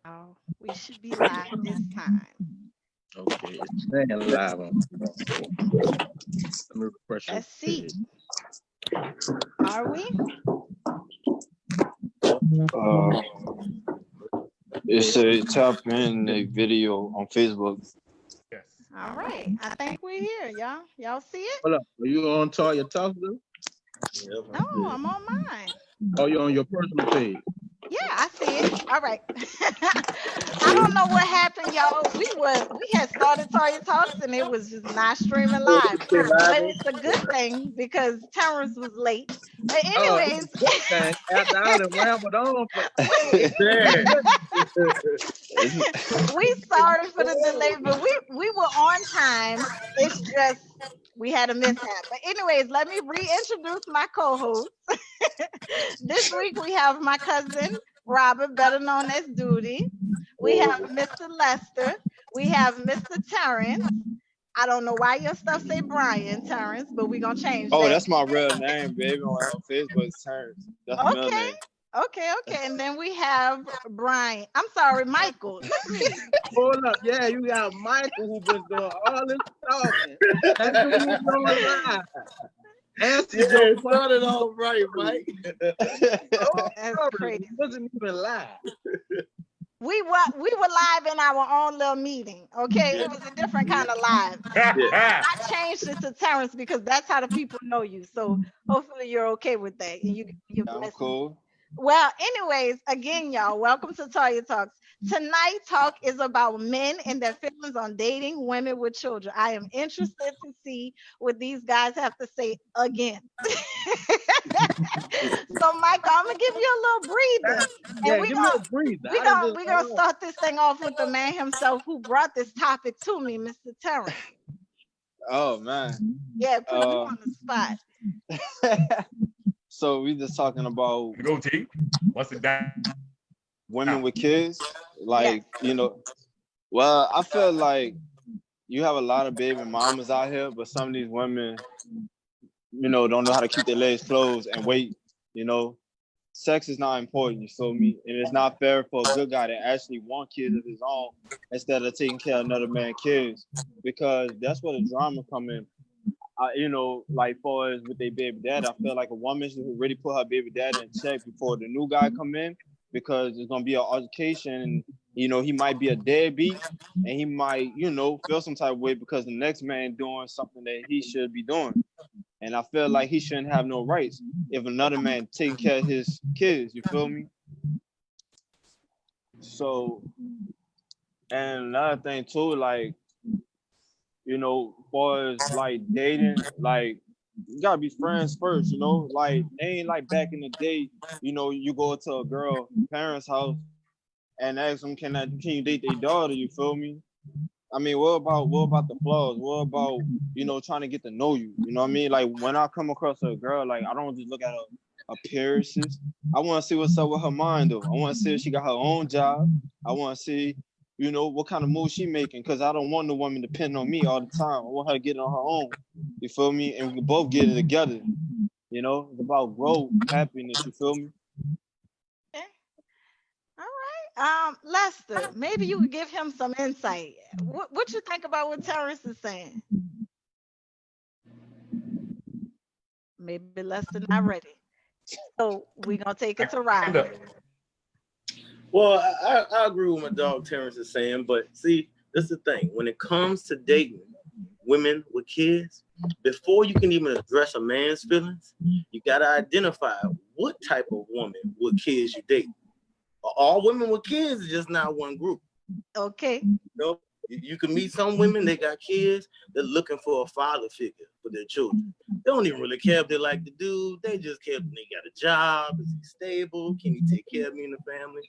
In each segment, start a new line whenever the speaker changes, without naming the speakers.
Oh, we should be live this time.
Okay, it's saying live on. Let me refresh your
Let's
page.
see. Are we?
Uh, it's a tap in a video on Facebook.
Yes.
All right. I think we're here, y'all. Y'all see it?
Hold up. Are you on Toya Talk though?
No, I'm on mine.
Oh, you're on your personal page.
Yeah, I see it. All right. I don't know what happened, y'all. We had started Toya Talks and it was just not streaming live. But it's a good thing because Terrence was late. But
Oh, it's
anyways,
a good thing. After I done rambled on for
Yeah.
we sorry for the delay, but we were on time. It's just we had a mishap. But anyways, let me reintroduce my co-host. This week we have my cousin Robert, better known as Duty. We have Mr. Lester. We have Mr. Terrence. I don't know why your stuff say Brian Terrence, but we're gonna change
Oh,
that.
that's my real name, baby. On Facebook, it's Terrence. That's my middle
Okay.
name.
Okay. And then we have Brian. I'm sorry, Michael. Look at me.
hold up. Yeah, you got Michael who been doing all this talking. That's who you doing live. Answer
Yeah,
your
it started off right, Mike.
Oh,
That's
sorry.
crazy.
It wasn't even live.
We were live in our own little meeting. Okay, it was a different kind of live. I changed it to Terrence because that's how the people know you. So hopefully you're okay with that and you
I'm
bless.
cool.
Well, anyways, again, y'all, welcome to Toya Talks. Tonight, talk is about men and their feelings on dating women with children. I am interested to see what these guys have to say again. So, Michael, I'm gonna give you a little breather, and
Yeah, give me a breather. I done just
we're gonna start this thing off with the man himself who brought this topic to me, Mr. Terrence.
Oh man.
Yeah, put you
Uh,
on the spot.
so we just talking about
Go T. What's it down?
women with kids,
Yes.
like Well, I feel like you have a lot of baby mamas out here, but some of these women, don't know how to keep their legs closed and wait. You know, sex is not important. You feel me? And it's not fair for a good guy to actually want kids of his own instead of taking care of another man's kids, because that's where the drama come in. Like far as with their baby dad, I feel like a woman should really put her baby dad in check before the new guy come in, because it's gonna be an altercation, and he might be a deadbeat, and he might feel some type of way because the next man doing something that he should be doing, and I feel like he shouldn't have no rights if another man taking care of his kids. You feel me? So, and another thing too, like far as like dating, like you gotta be friends first, like ain't like back in the day, you go to a girl parents' house and ask them, can you date their daughter? You feel me? I mean, what about the flaws? What about, trying to get to know you? You know what I mean? Like when I come across a girl, like I don't just look at her appearances. I want to see what's up with her mind though. I want to see if she got her own job. I want to see, what kind of move she making, because I don't want no woman depending on me all the time. I want her to get it on her own. You feel me? And we can both get it together. It's about growth, happiness. You feel me?
Okay. All right. Lester, maybe you could give him some insight. What you think about what Terrence is saying? Maybe Lester not ready. So we're gonna take it to Robert.
Well, I agree with my dog Terrence is saying, but see, this is the thing. When it comes to dating women with kids, before you can even address a man's feelings, you gotta identify what type of woman with kids you date. All women with kids is just not one group.
Okay.
You can meet some women, they got kids, they're looking for a father figure for their children. They don't even really care if they like the dude, they just care if they got a job, is he stable, can he take care of me and the family?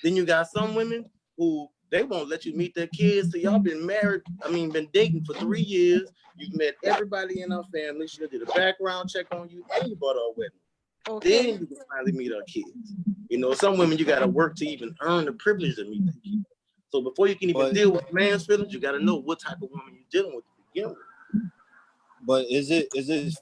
Then you got some women who they won't let you meet their kids till y'all been married, been dating for 3 years, you've met everybody in our family, she did a background check on you, and you bought her a wedding.
Okay.
Then you can finally meet our kids. Some women you gotta work to even earn the privilege to meet their kids. So before you can even deal with man's feelings, you got to know what type of woman you're dealing with to begin with.
But is it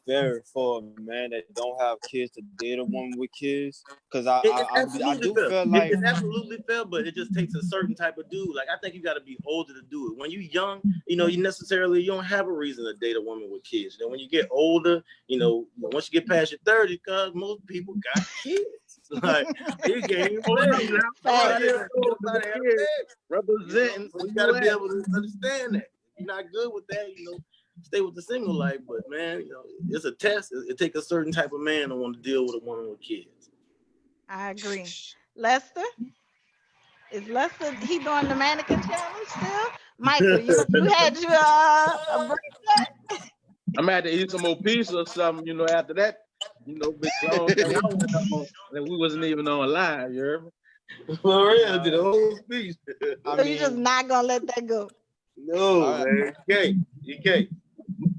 fair for a man that don't have kids to date a woman with kids? Because
It's
I
absolutely
do
fair.
feel like
It's absolutely fair, but it just takes a certain type of dude. Like I think you got to be older to do it. When you young, you don't have a reason to date a woman with kids. Then when you get older, once you get past your 30s, cause most people got kids. Like you can't even play. Somebody had a baby.
Representing.
So you got to be able to understand that. If you're not good with that, stay with the single life. But man, it's a test. It takes a certain type of man to want to deal with a woman with kids.
I agree. Lester, is Lester he doing the mannequin challenge still? Michael, you had your a break.
I'm gonna have to eat some more pizza or something, after that, big long thing I went on, and we wasn't even on live, you heard me?
For real, did the whole speech.
So you just not gonna let that go.
No, man. You can't.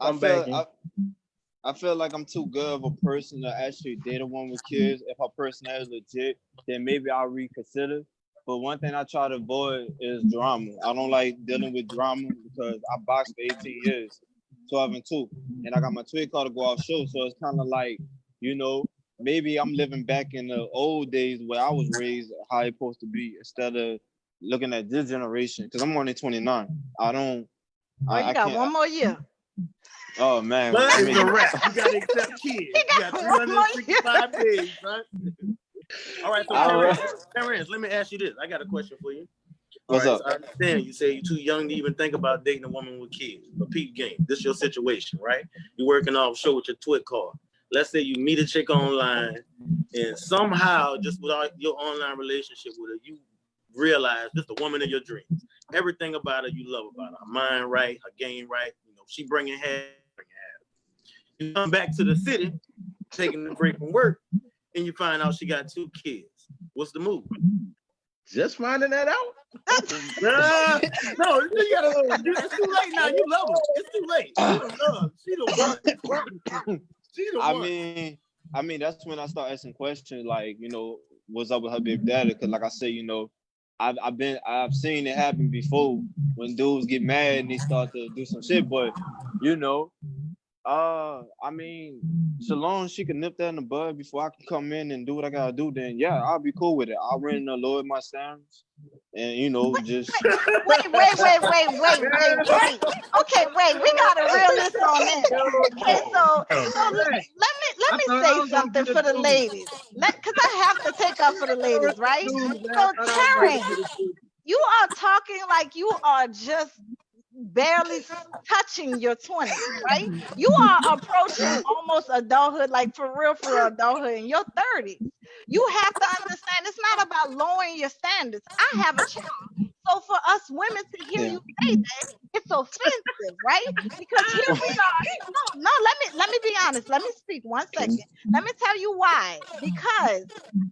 I feel like I'm too good of a person to actually date a woman with kids. If her personality is legit, then maybe I'll reconsider. But one thing I try to avoid is drama. I don't like dealing with drama because I boxed for 18 years, 12 and 2. And I got my twin car to go offshore. So it's kind of like, maybe I'm living back in the old days where I was raised how it's supposed to be instead of looking at this generation. Because I'm only 29.
You got one more year.
Oh man,
it's a wrap. You gotta accept kids. You got 365 days, son. All right, so Terrence, let me ask you this. I got a question for you.
What's up?
So I understand you say you're too young to even think about dating a woman with kids. But peep game, this is your situation, right? You're working offshore with your twit car. Let's say you meet a chick online, and somehow, just without your online relationship with her, you realize this is the woman of your dreams. Everything about her you love about her. Her mind right, her game right. She bringing head. You come back to the city, taking the break from work, and you find out she got 2 kids. What's the move?
Just finding that out.
No, you gotta. It's too late now. You love her. It's too late. She the one. She the one.
I mean, that's when I start asking questions like, what's up with her baby daddy? Because, like I said, I've seen it happen before when dudes get mad and they start to do some shit. But so long as she can nip that in the bud before I can come in and do what I gotta do, then yeah, I'll be cool with it. I'll run and lower my standards, and just
wait. Okay, wait, we got a real list on that. Okay, so let me say something for the ladies, because I have to take up for the ladies, right? So Terrence, you are talking like you are just barely touching your 20s, right? You are approaching almost adulthood, like for real adulthood in your 30s. You have to understand it's not about lowering your standards. I have a child. So for us women to hear you say that, it's offensive, right? Because here we are. No, let me be honest. Let me speak 1 second. Let me tell you why. Because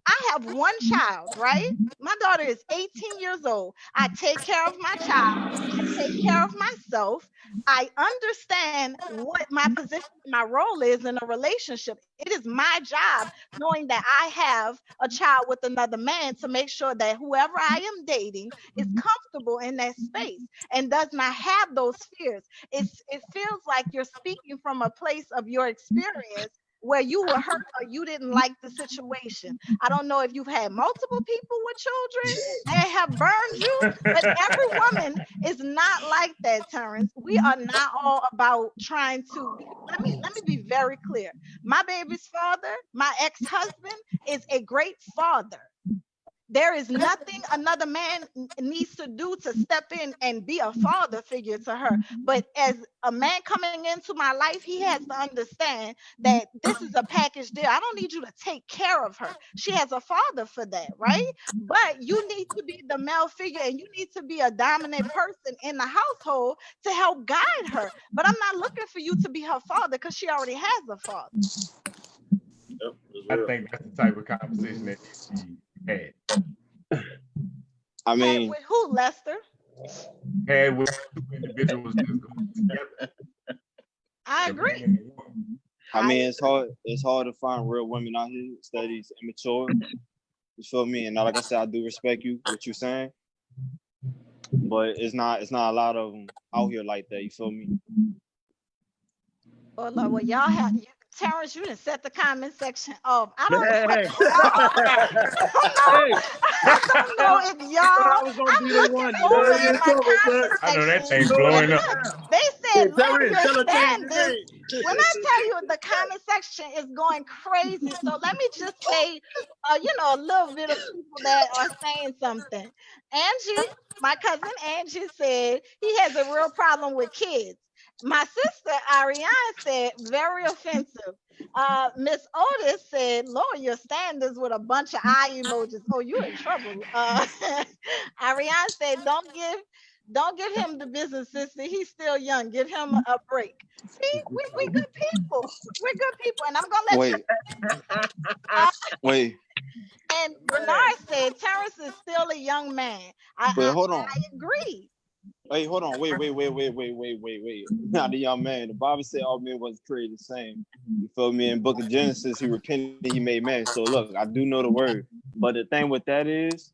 I have one child, right? My daughter is 18 years old. I take care of my child. I take care of myself. I understand what my position, my role is in a relationship. It is my job, knowing that I have a child with another man, to make sure that whoever I am dating is comfortable in that space and does not have those fears. It feels like you're speaking from a place of your experience where you were hurt or you didn't like the situation. I don't know if you've had multiple people with children that have burned you, but every woman is not like that, Terrence. We are not all about trying to. Let me be very clear. My baby's father, my ex-husband, is a great father. There is nothing another man needs to do to step in and be a father figure to her. But as a man coming into my life, he has to understand that this is a package deal. I don't need you to take care of her. She has a father for that, right? But you need to be the male figure and you need to be a dominant person in the household to help guide her. But I'm not looking for you to be her father because she already has a father.
I think that's the type of conversation that needs to be had.
I mean,
with who, Lester?
Had with two individuals just going together.
I agree.
I mean, it's hard to find real women out here. Studies immature. You feel me? And like I said, I do respect you, what you're saying. But it's not a lot of them out here like that. You feel me?
Oh Lord, well y'all have Terrence, you didn't set the comment section off. I don't know
Hey,
I don't know.
hey,
I don't know if
I thought I
y'all.
was gonna
I'm
be the
looking
one, you
over
know.
Don't
in
get in
my
trouble, son.
comment
I know that
section,
You
thing's
know what
blowing
and
up.
I'm
look,
saying?
they
Hey,
said
Terrence,
where your
tell her change
stand
your
is.
name.
When I tell you the comment section is going crazy, so let me just say, a little bit of people that are saying something. Angie, my cousin Angie said he has a real problem with kids. My sister Ariane said very offensive. Miss Otis said, lower your standards with a bunch of eye emojis. Oh, you in trouble. Ariane said, don't give him the business, sister. He's still young. Give him a break. See, we good people. We're good people. And I'm gonna let you
Wait,
uh,
wait,
and Bernard said Terrence is still a young man. I,
wait,
I,
hold on.
I agree.
Wait, hold on. Wait. Not the young man. The Bible said all men was created the same. You feel me? In Book of Genesis, he repented, he made man. So look, I do know the word. But the thing with that is,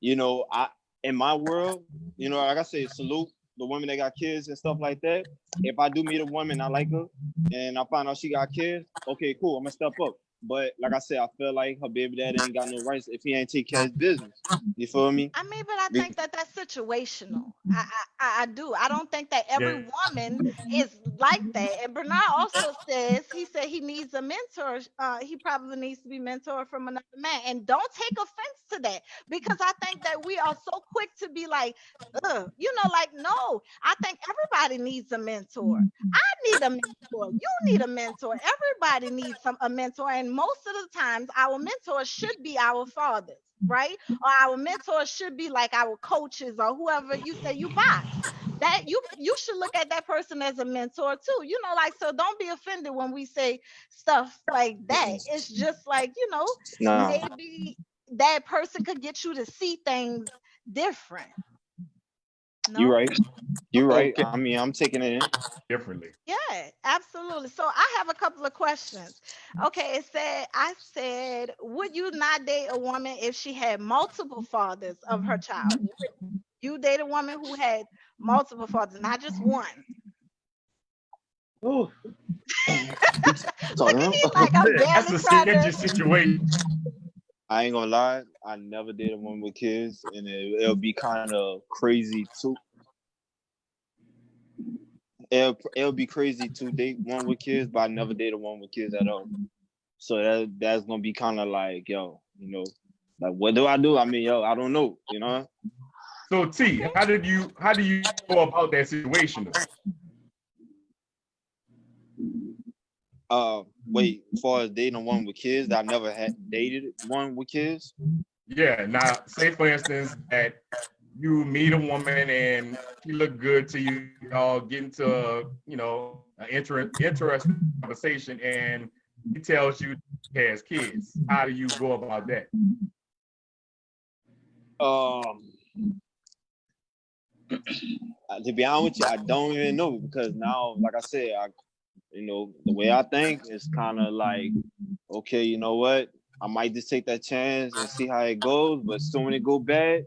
I in my world, like I say, salute the women that got kids and stuff like that. If I do meet a woman, I like her, and I find out she got kids, okay, cool, I'm gonna step up. But like I said, I feel like her baby dad ain't got no rights if he ain't take care of his business. You feel me?
I mean, but I
Be-
think that that's situational. I do. I don't think that every
Yeah,
woman is like that. And Bernard also says he said he needs a mentor. He probably needs to be mentored from another man. And don't take offense to that because I think that we are so quick to be like, ugh, like no. I think everybody needs a mentor. I need a mentor. You need a mentor. Everybody needs a mentor. And most of the times, our mentors should be our fathers, right? Or our mentors should be like our coaches or whoever you say you box. That you should look at that person as a mentor too. Like so don't be offended when we say stuff like that. It's just like,
nah,
maybe that person could get you to see things different.
you
No?
right. You right.
Okay.
I mean, I'm taking it in.
differently.
Yeah, absolutely. So I have a couple of questions. Okay, I said, would you not date a woman if she had multiple fathers of her child? Would you date a woman who had multiple fathers, not just one?
Ooh,
Look at
So
me like I'm
That's
barely
a
trying
sketchy
to.
situation.
I ain't gonna lie. I never dated one with kids, and it'll be kind of crazy too. It'll be crazy to date one with kids, but I never dated one with kids at all. So that's gonna be kind of like, yo, like what do I do? I mean, yo, I don't know,
So T,
Okay.
how do you go about that situation?
Wait, as far as dating one with kids, I never had dated one with kids.
Yeah. Now, say for instance that you meet a woman and she look good to you, get into an interesting conversation, and he tells you he has kids. How do you go about that?
Um, to be honest with you, I don't even know because now, like I said, the way I think is kind of like, okay, you know what? I might just take that chance and see how it goes. But soon when it go bad,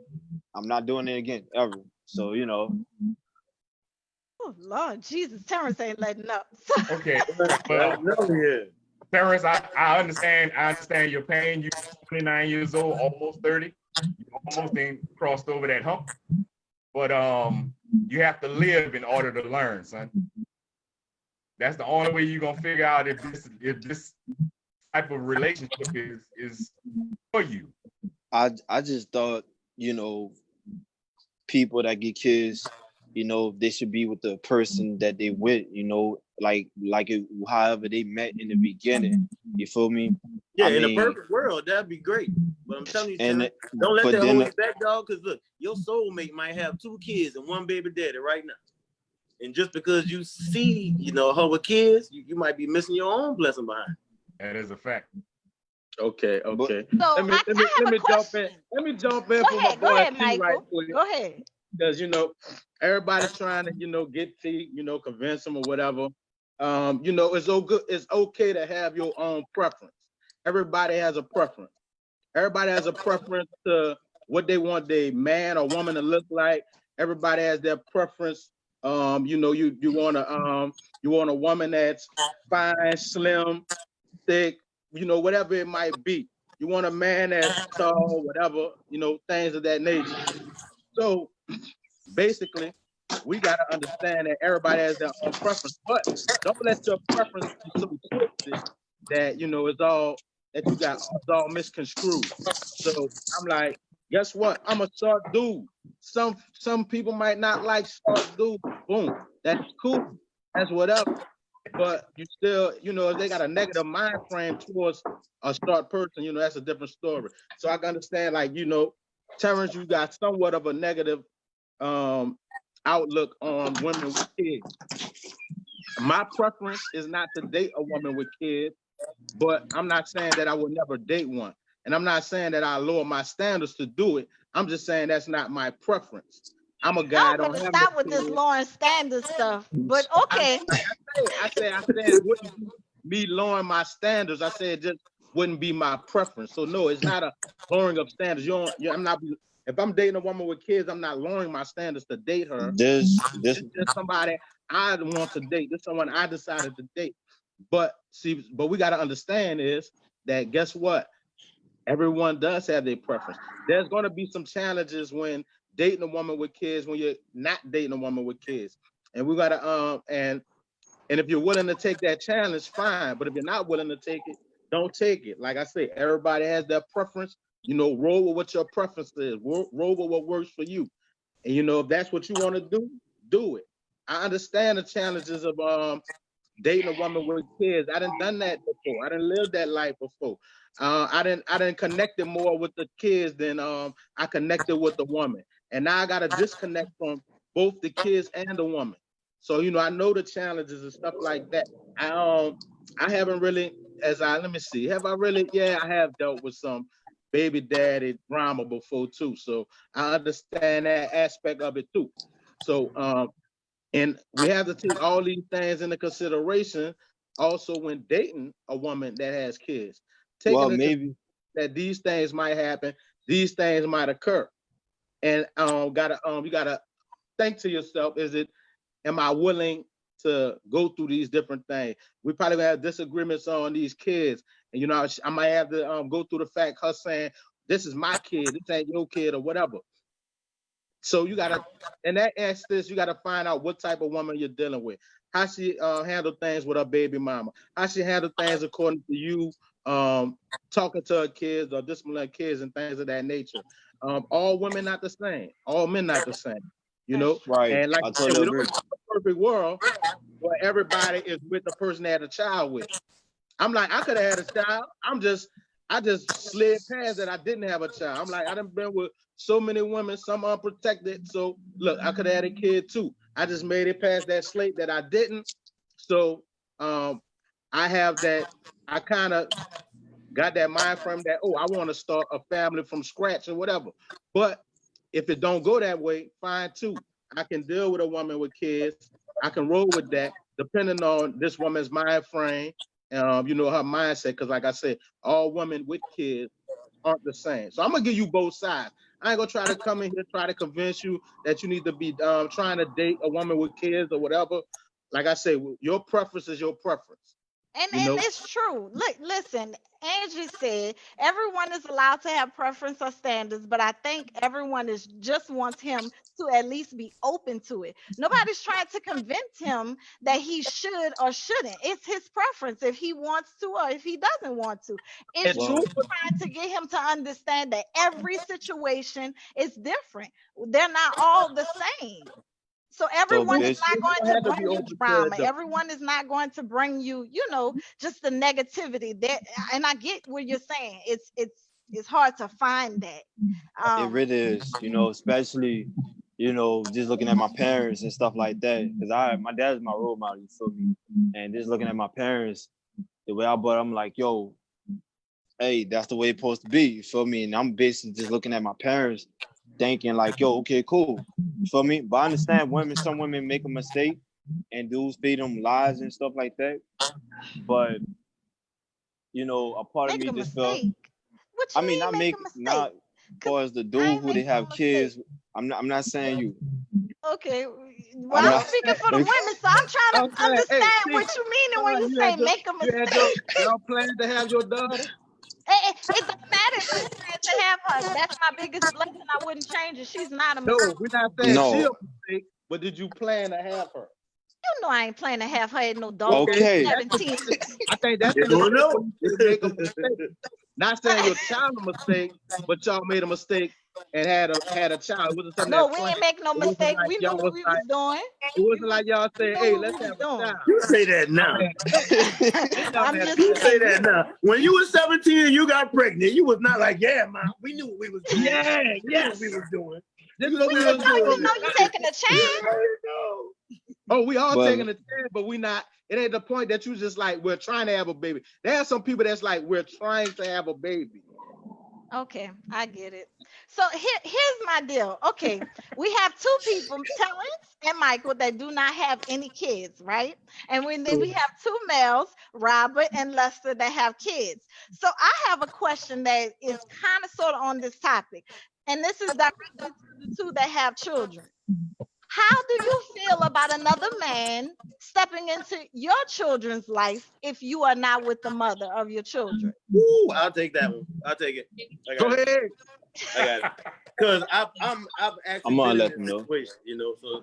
I'm not doing it again ever. So
Oh Lord Jesus, Terrence ain't letting up.
Okay.
I
Well,
know he is.
Terrence, I understand. I understand your pain. You're 29 years old, almost 30. You almost ain't crossed over that hump. But you have to live in order to learn, son. That's the only way you're gonna figure out if this type of relationship is for you.
I just thought, you know, people that get kids, they should be with the person that they with, however they met in the beginning. You feel me?
Yeah,
I
in a
mean,
perfect world, that'd be great. But I'm telling you,
and
Terrence, don't let
but
that hold
then
you back, dog. Because look, your soulmate might have 2 kids and 1 baby daddy right now. And just because you see, her with kids, you might be missing your own blessing behind.
That is a fact.
okay,
but
okay.
So I
Let
have a
me jump in.
question.
Let me jump in for my
Go
boy
ahead,
T right
Michael.
quick.
Go ahead.
Because everybody's trying to get T, convince him or whatever. It's okay to have your own preference. Everybody has a preference. Everybody has a preference to what they want their man or woman to look like. Everybody has their preference You know, you want a woman that's fine, slim, thick, you know, whatever it might be. You want a man that's tall, whatever, you know, things of that nature. So basically, we got to understand that everybody has their own preference, but don't let your preference be so twisted that, you know, it's all misconstrued. So I'm like, guess what? I'm a short dude. Some people might not like short dudes. Boom, that's cool. That's whatever. But you still, you know, if they got a negative mind frame towards a short person, you know, that's a different story. So I can understand, like, you know, Terrence, you got somewhat of a negative outlook on women with kids. My preference is not to date a woman with kids, but I'm not saying that I would never date one. And I'm not saying that I lower my standards to do it. I'm just saying that's not my preference. I'm a guy, I
I'm
don't
gonna
have no
stop with this
kids.
Lawrence Standard stuff. But okay.
I said it wouldn't be me lowering my standards. I said it just wouldn't be my preference. So no, it's not a lowering of standards. I'm not. If I'm dating a woman with kids, I'm not lowering my standards to date her.
This
It's just somebody I want to date. This is someone I decided to date. But we got to understand is that guess what? Everyone does have their preference. There's going to be some challenges when dating a woman with kids, when you're not dating a woman with kids. And we got to and if you're willing to take that challenge, fine. But if you're not willing to take it, don't take it. Like I say, everybody has their preference. You know, roll with what your preference is. Roll with what works for you. And you know, if that's what you want to do, do it. I understand the challenges of dating a woman with kids. I done that before. I done lived that life before. I didn't connect it more with the kids than I connected with the woman. And now I got to disconnect from both the kids and the woman. So, you know, I know the challenges and stuff like that. I haven't really, let me see, have I really? Yeah, I have dealt with some baby daddy drama before too. So I understand that aspect of it too. So, and we have to take all these things into consideration also when dating a woman that has kids.
Well, maybe
that these things might happen, these things might occur. And you gotta think to yourself, am I willing to go through these different things? We probably gonna have disagreements on these kids. And you know, I might have to go through the fact her saying, this is my kid, this ain't your kid or whatever. So you gotta, in that instance, you gotta find out what type of woman you're dealing with. How she handle things with her baby mama. How she handle things according to you, talking to her kids or disciplining kids and things of that nature. All women not the same. All men not the same. You know,
right.
And like
I
I said,
totally
we don't
agree.
have a perfect world where everybody is with the person they had a child with. I'm like, I could have had a child. I just slid past that I didn't have a child. I'm like, I done been with so many women, some unprotected. So look, I could have had a kid too. I just made it past that slate that I didn't. So I have that, I kind of got that mind frame that, oh, I want to start a family from scratch or whatever. But if it don't go that way, fine too. I can deal with a woman with kids. I can roll with that, depending on this woman's mind frame, you know, her mindset. Because like I said, all women with kids aren't the same. So I'm gonna give you both sides. I ain't gonna try to come in here try to convince you that you need to be trying to date a woman with kids or whatever. Like I say, your preference is your preference.
And
You know,
it's true. Look, listen, Angie said everyone is allowed to have preference or standards, but I think everyone is just wants him to at least be open to it. Nobody's trying to convince him that he should or shouldn't. It's his preference if he wants to or if he doesn't want to. It's
and
just
Well,
trying to get him to understand that every situation is different. They're not all the same. So
so
everyone is
bitch,
not
you
going
don't
to
have to be
bring you
open to
drama.
it though.
Everyone is not going to bring you, just the negativity. That, and I get what you're saying. It's hard to find that.
it
Um,
really is, especially, just looking at my parents and stuff like that. Because my dad's my role model, you feel me? And just looking at my parents, the way I brought, I'm like, yo, hey, that's the way it's supposed to be, you feel me? And I'm basically just looking at my parents, thinking like, yo, okay, cool, you feel me? But I understand some women make a mistake and dudes feed them lies and stuff like that. But a part of
make
me
a
just felt,
mistake. What
I
you
mean,
mean make a mistake?
not
Cause
far as the
I
dude
ain't
who they
make no
have
mistake.
kids. I'm not saying you.
Okay, Well,
I'm
I'm
not.
speaking for the women, so I'm trying
I'm
to
saying, hey,
understand
see,
what you mean when you
you
say
had your,
make a
you had your,
mistake.
y'all plan to have your daughter?
It don't matter if we plan to have her. That's my biggest blessing. I wouldn't change it. She's not a mistake.
No, we're not saying she a
No.
mistake, but did you plan to have her?
You know I ain't planning to have her at no dog
Okay.
17.
I think that's
You
in the
don't
place
know.
where you say make a mistake. Not saying your child a mistake, but y'all made a mistake and had a child. It wasn't something
No,
that
we
planned.
ain't make no
It wasn't
mistake.
like
We knew
y'all
what
was
we
like.
was doing.
It wasn't like y'all
We
said,
knew
"Hey,
what
let's
we was
have a
doing.
child."
You say that
My
now.
man, they never
I'm
had
just
a
You
child.
say
saying.
that now. When you was 17 and you got pregnant, you was not like, yeah, man, we knew what we was doing.
Yeah,
We knew what
yes.
we was doing.
This is
You
what
We
we
just
was
know
doing.
you know you taking a chance.
know.
Oh, we all
But
taking a chance, but we not. It ain't the point that you just like we're trying to have a baby. There are some people that's like we're trying to have a baby.
Okay, I get it. So here's my deal. Okay, we have two people, Terrence and Michael, that do not have any kids, right? And then we have two males, Robert and Lester, that have kids. So I have a question that is kind of sort of on this topic, and this is directed to the two that have children. How do you feel about another man stepping into your children's life if you are not with the mother of your children?
Woo, I'll take that one. I'll take it. I
Go
got it.
ahead.
I got it. Because I've actually
I'm gonna
been
let
in
them
this
know.
situation, so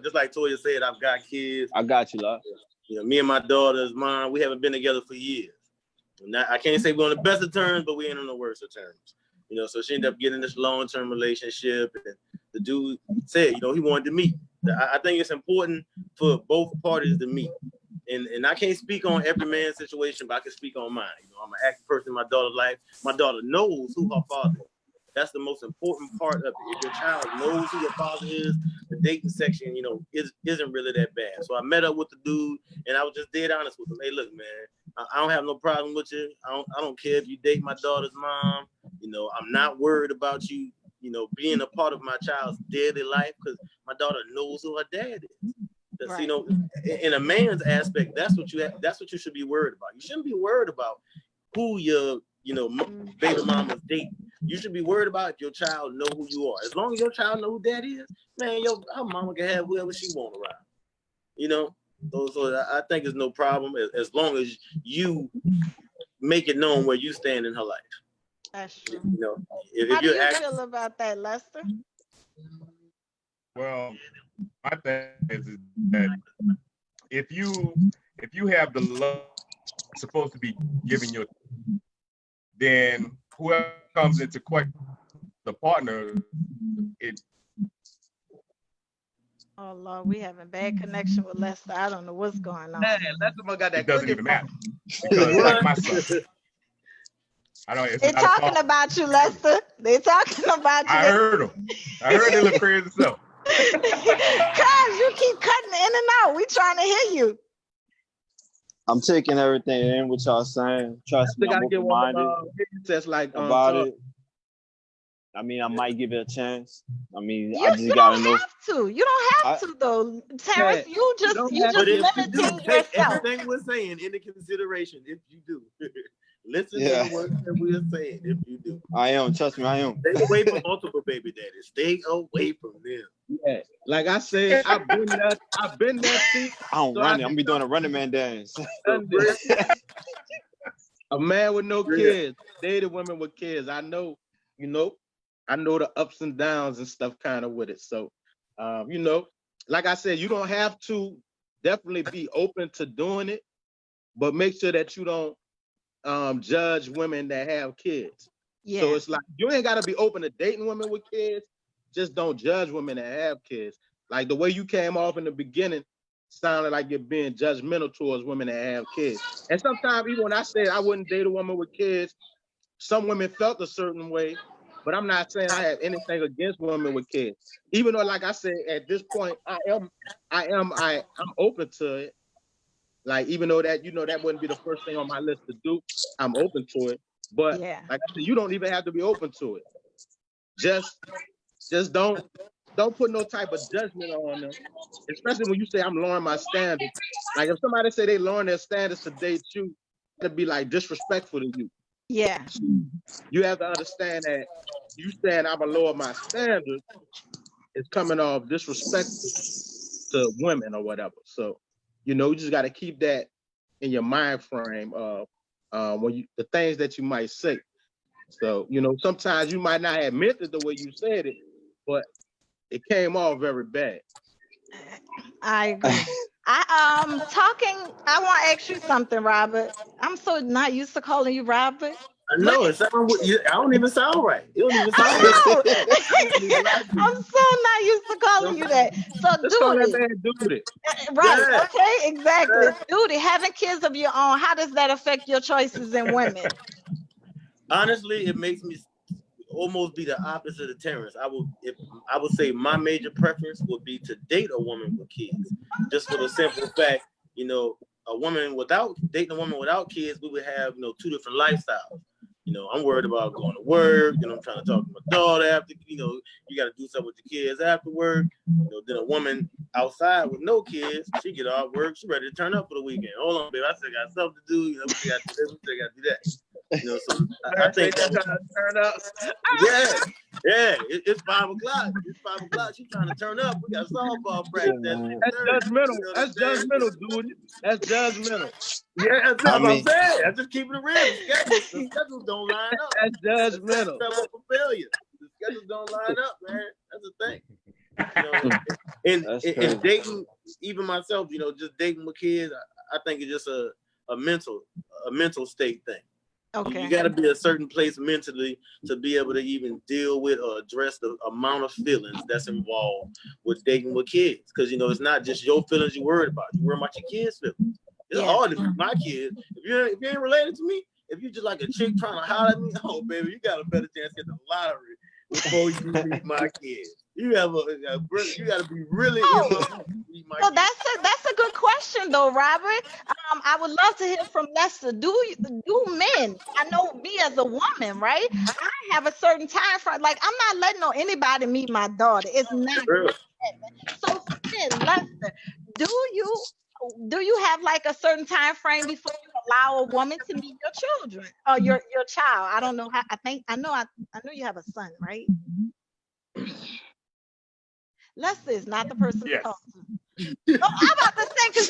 just like Toya said, I've got kids.
I got you, lot.
Me and my daughter's mom, we haven't been together for years. I can't say we're on the best of terms, but we ain't on the worst of terms. So she ended up getting this long-term relationship, and the dude said, he wanted to meet. I think it's important for both parties to meet. And I can't speak on every man's situation, but I can speak on mine. I'm an active person in my daughter's life. My daughter knows who her father is. That's the most important part of it. If your child knows who your father is, the dating section, isn't really that bad. So I met up with the dude, and I was just dead honest with him. Hey, look, man, I don't have no problem with you. I don't care if you date my daughter's mom. I'm not worried about you, being a part of my child's daily life because my daughter knows who her dad is.
Right.
In a man's aspect, that's what you should be worried about. You shouldn't be worried about who your baby mama's dating. You should be worried about if your child know who you are. As long as your child know who dad is, man, her mama can have whoever she want around. So I think it's no problem as long as you make it known where you stand in her life.
That's true.
If
How do
you're
you feel about that, Lester?
Well, my thing is that if you have the love supposed to be giving your, then whoever comes into question, the partner, it
Oh Lord, we having bad connection with Lester. I don't know what's going on.
Man, that's the one got that
it doesn't
cookie.
even matter because like my son, I don't. It's
They're
not a
talking
problem.
about you, Lester. They're talking about you.
I heard them. I heard they look crazy stuff.
Cuz you keep cutting in and out. We trying to hear you.
I'm taking everything in what y'all saying. Trust me,
They
I'm
gotta get one of
open-minded
that's like
about
Charles.
it. I mean, I might give it a chance. I mean,
You
I just
don't
gotta know.
have to. You don't have to though. Terrence,
Yeah,
you just
don't
you
have
just
But if you do,
limiting
take
yourself.
everything we're saying into consideration. If you do, listen
Yeah.
to the words that we're saying. If you do,
I am. Trust me, I am.
stay away from multiple baby daddies. Stay away from them.
Yeah, like I said, I've been there, see.
I don't
So
run
I
it. I'm gonna be doing a running man dance.
done this. A man with no kids, dated women with kids. I know the ups and downs and stuff kind of with it. So, like I said, you don't have to definitely be open to doing it, but make sure that you don't judge women that have kids.
Yeah.
So it's like you ain't got to be open to dating women with kids. Just don't judge women that have kids. Like the way you came off in the beginning sounded like you're being judgmental towards women that have kids. And sometimes even when I said I wouldn't date a woman with kids, some women felt a certain way, but I'm not saying I have anything against women with kids. Even though, like I said, at this point, I'm open to it. Like, even though that wouldn't be the first thing on my list to do, I'm open to it. But
Yeah.
like I said, you don't even have to be open to it. Just don't put no type of judgment on them, especially when you say I'm lowering my standards. Like if somebody say they lowering their standards to date you, it'd be like disrespectful to you.
Yeah.
You have to understand that you saying I'm gonna lower my standards is coming off disrespectful to women or whatever. So, you know, you just got to keep that in your mind frame of the things that you might say. So, you know, sometimes you might not have meant it the way you said it, but it came off very bad.
I agree. I I want to ask you something, Robert. I'm so not used to calling you Robert.
I know it sound. I don't even sound right. It don't even sound right.
I know. I'm so not used to calling you that. So,
Let's call that
Duty,
man Duty.
right?
Yeah.
Okay, exactly. Duty, having kids of your own, how does that affect your choices in women?
Honestly, it makes me almost be the opposite of Terrence. I would say my major preference would be to date a woman with kids, just for the simple fact, you know, dating a woman without kids, we would have, you know, two different lifestyles. You know, I'm worried about going to work, you know, I'm trying to talk to my daughter after, you know, you got to do something with the kids after work. You know, then a woman outside with no kids, she get off work, she ready to turn up for the weekend. Hold on, baby, I still got stuff to do, you know, we still got to do this, we still got to do that. You know, so I think
trying to turn up.
Yeah, it's 5 o'clock. It's 5 o'clock. She's trying to turn up. We got softball practice.
That's judgmental. That's judgmental, dude. That's judgmental.
Yeah, that's what I'm saying. I just keep it real. The schedules don't line up.
That's judgmental.
That's for failure. The schedules don't line up, man. That's the thing. You know, and dating, even myself, you know, just dating with kids, I think it's just a mental state thing.
Okay.
You got to be a certain place mentally to be able to even deal with or address the amount of feelings that's involved with dating with kids. Because, you know, it's not just your feelings you're worried about. You're worried about your kids' feelings. It's hard to be my kids. If you ain't related to me, if you just like a chick trying to holler at me, oh, baby, you got a better chance to get the lottery before you meet my kids. You got to be really in my meet my kids.
That's a good question though, Robert. I would love to hear from Lester. Do men? I know me as a woman, right? I have a certain time frame. Like I'm not letting anybody meet my daughter. It's not. So for men, Lester, do you have like a certain time frame before you allow a woman to meet your children or your child? I don't know how. I know you have a son, right? Lester is not the person to talk to. No, I'm about to say because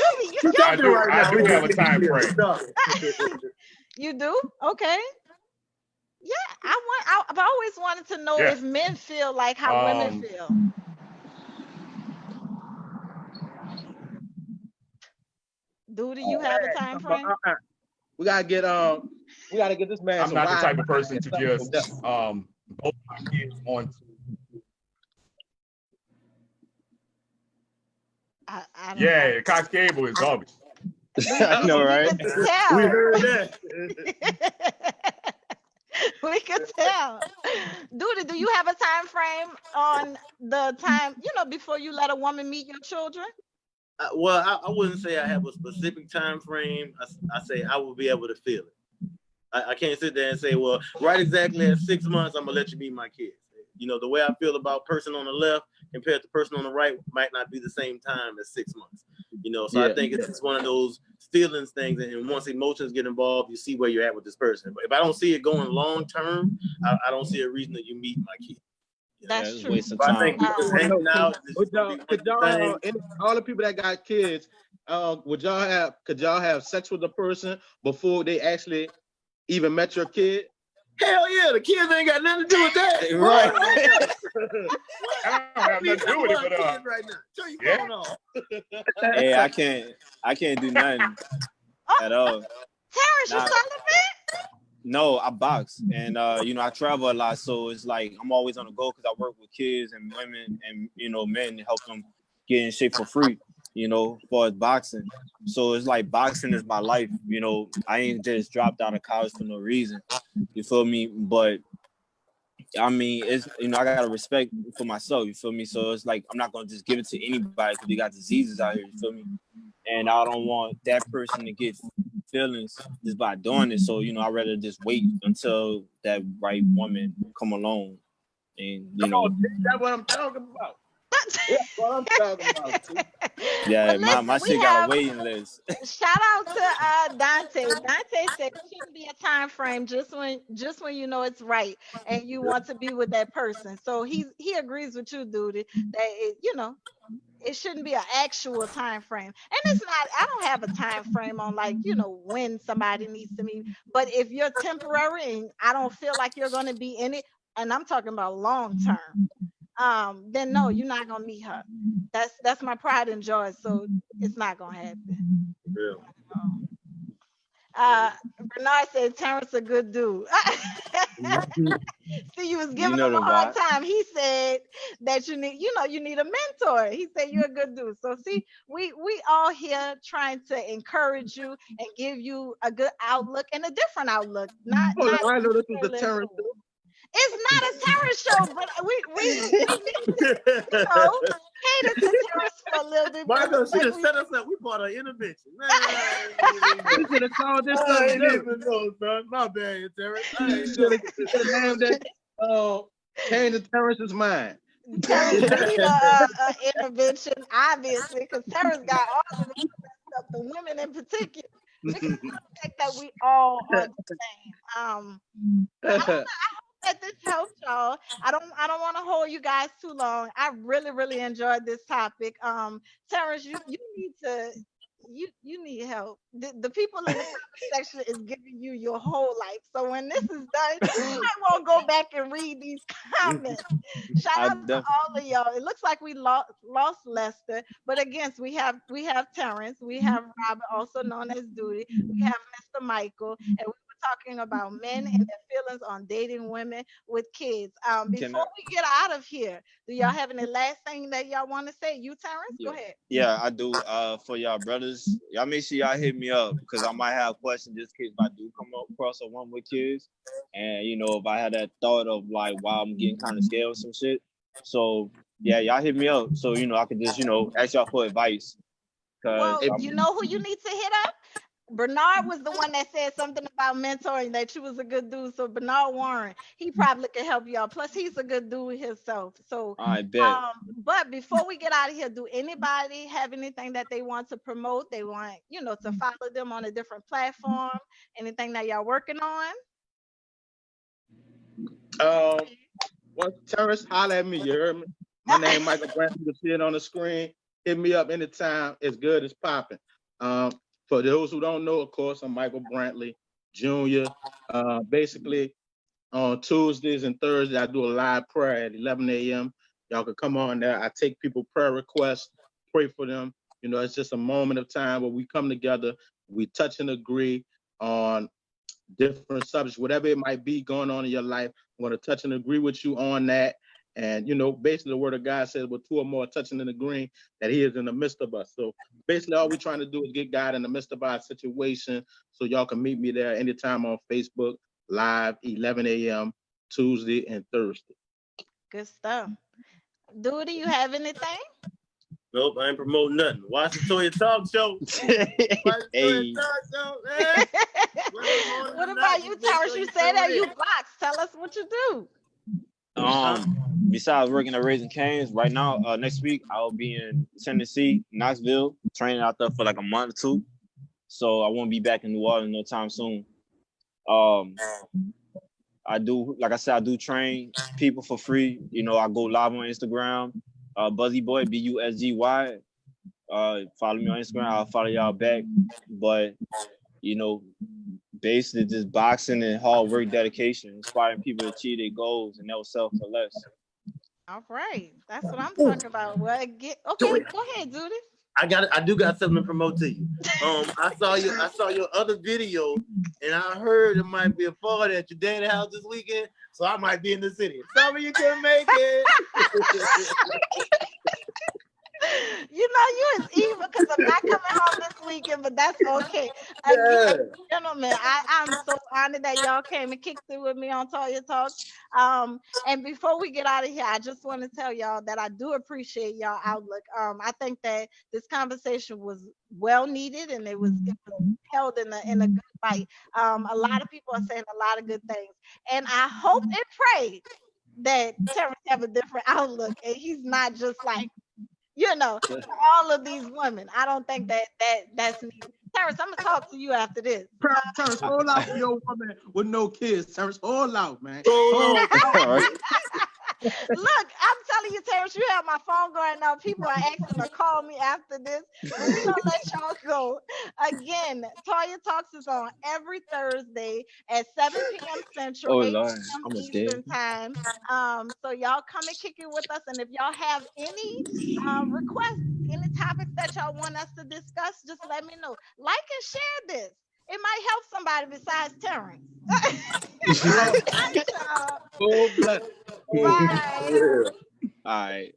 I do have a time frame.
You do? Okay. Yeah, I've always wanted to know if men feel like how women feel. Do you have a time frame?
We gotta get this man.
I'm not the type of person to just both my kids on. Yeah, Cox Cable is garbage.
I know, right?
We heard that.
We could tell. Duty, do you have a time frame on the time, you know, before you let a woman meet your children?
Well, I wouldn't say I have a specific time frame. I say I will be able to feel it. I can't sit there and say, well, right exactly at 6 months, I'm gonna let you meet my kids. You know, the way I feel about person on the left compared to person on the right might not be the same time as 6 months. You know, so I think it's just one of those feelings things, and once emotions get involved, you see where you're at with this person. But if I don't see it going long term, I don't see a reason that you meet my kids.
That's true.
Waste of
But
time.
I think hanging out.
All the people that got kids, could y'all have sex with the person before they actually even met your kid?
Hell yeah, the kids ain't got nothing to do with that.
Right.
I don't have nothing to do with it, but
right now. Turn your phone off.
Hey, I can't do nothing at all.
Terrence, you celibate?
No, I box, and you know, I travel a lot, so it's like I'm always on the go because I work with kids and women and, you know, men to help them get in shape for free, you know, as far as boxing. So it's like boxing is my life, you know. I ain't just dropped out of college for no reason, you feel me? But I mean, it's, you know, I gotta respect for myself, you feel me? So it's like I'm not gonna just give it to anybody because we got diseases out here, you feel me? And I don't want that person to get feelings just by doing it. So, you know, I'd rather just wait until that right woman come along. And, you know,
that's what I'm talking about. That's what I'm talking about. See?
Yeah,
But
my
listen, we
shit got a
have
waiting list.
shout out to Dante. Dante said it shouldn't be a time frame just when you know it's right and you want to be with that person. So he agrees with you, dude, that it shouldn't be an actual time frame. And it's not, I don't have a time frame on like, when somebody needs to meet. But if you're temporary and I don't feel like you're gonna be in it, and I'm talking about long term, then no, you're not gonna meet her. That's my pride and joy. So it's not gonna happen.
Yeah.
Uh Bernard said Terrence a good dude. See, you was
You
giving
know
him
the
a hard
vibe.
time. He said that you need a mentor. He said you're a good dude. So see, we all here trying to encourage you and give you a good outlook and a different outlook.
Oh,
Not
I know this was the
necessarily
Terrence.
improved. It's not a terror show, but we need to, cater to terrorists for a little bit. But it
Marco
looks
should
like
have
we
set us up. We bought an intervention. Man,
You should have called this
I
something
ain't
different.
even know, son. My bad, Terrence. I
You
ain't
should
know.
have named it. Change the Terrence's mind.
terrorists need a intervention, obviously, because terrorists got all of the stuff, the women in particular. Because of the fact that we all are the same. But I hope that this helped y'all. I don't want to hold you guys too long. I really, really enjoyed this topic. Terrence, you need to you need help. The people in the comment section is giving you your whole life. So when this is done, you might want to go back and read these comments. Shout
I
out to
definitely.
all of y'all. It looks like we lost Lester, but again, we have Terrence, we have Robert, also known as Duty, we have Mr. Michael, and we were talking about men and their feelings on dating women with kids.
Can
Before
I?
we get out of here, do y'all have any last thing that y'all want to say? You, Terrence, go
Yeah.
ahead.
Yeah, I do. For y'all brothers, y'all make sure y'all hit me up because I might have questions just in case I do come across a one with kids. And if I had that thought of like, wow, I'm getting kind of scared or some shit. So yeah, y'all hit me up so I could just ask y'all for advice because
Well, you know who you need to hit up? Bernard was the one that said something about mentoring that you was a good dude. So Bernard Warren, he probably could help y'all. Plus, he's a good dude himself. So,
I bet.
but before we get out of here, do anybody have anything that they want to promote? They want, to follow them on a different platform? Anything that y'all working on?
Once Terrence, holler at me. You heard me? My name Michael Brandt. You can see it on the screen. Hit me up anytime. It's good. It's popping. For those who don't know, of course, I'm Michael Brantley Jr. Basically, on Tuesdays and Thursdays, I do a live prayer at 11 a.m. Y'all can come on there. I take people prayer requests, pray for them. It's just a moment of time where we come together, we touch and agree on different subjects, whatever it might be going on in your life. I want to touch and agree with you on that. And, basically the word of God says, with two or more touching and agreeing, that he is in the midst of us. So basically all we're trying to do is get God in the midst of our situation. So y'all can meet me there anytime on Facebook, live, 11 a.m., Tuesday and Thursday.
Good stuff. Dude, do you have anything?
Nope, I ain't promoting nothing. Watch the Toya Talk Show. Watch the
Hey.
Toya Talk Show, man.
What about you, Terrence? You said that you box. Tell us what you do.
Besides working at Raising Cane's, right now, next week I'll be in Tennessee, Knoxville, training out there for like a month or two. So I won't be back in New Orleans no time soon. I do, like I said, I do train people for free. I go live on Instagram, Buzzy Boy, BUSGY. Follow me on Instagram. I'll follow y'all back. But basically just boxing and hard work, dedication, inspiring people to achieve their goals and never settle for less.
All right, that's what I'm talking about. Well, okay. Go ahead, Judy.
I do got something to promote to you. I saw your other video, and I heard it might be a party at your daddy house this weekend, so I might be in the city. Sorry you couldn't make it.
You is evil because I'm not coming home this weekend, but that's okay.
Yeah.
Again, gentlemen, I'm so honored that y'all came and kicked it with me on Toya Talks. And before we get out of here, I just want to tell y'all that I do appreciate y'all outlook. I think that this conversation was well needed and it was held in a good light. A lot of people are saying a lot of good things, and I hope and pray that Terrence have a different outlook and he's not just like, you know, to all of these women. I don't think that's needed. Terrence, I'm gonna talk to you after this.
Terrence, hold out for your woman with no kids. Terrence, hold out, man.
Hold on.
All right.
Look, I'm telling you, Terrence, you have my phone going now. People are asking to call me after this. But we're gonna let y'all go. Again, Toya Talks is on every Thursday at 7 p.m. Central,
Oh
8
Lord,
p.m.
I'm a
Eastern
dead.
time. So y'all come and kick it with us. And if y'all have any requests, any topics that y'all want us to discuss, just let me know. Like and share this. It might help somebody besides Terrence. All right, y'all.
God bless.
Bye.
Yeah.
All right.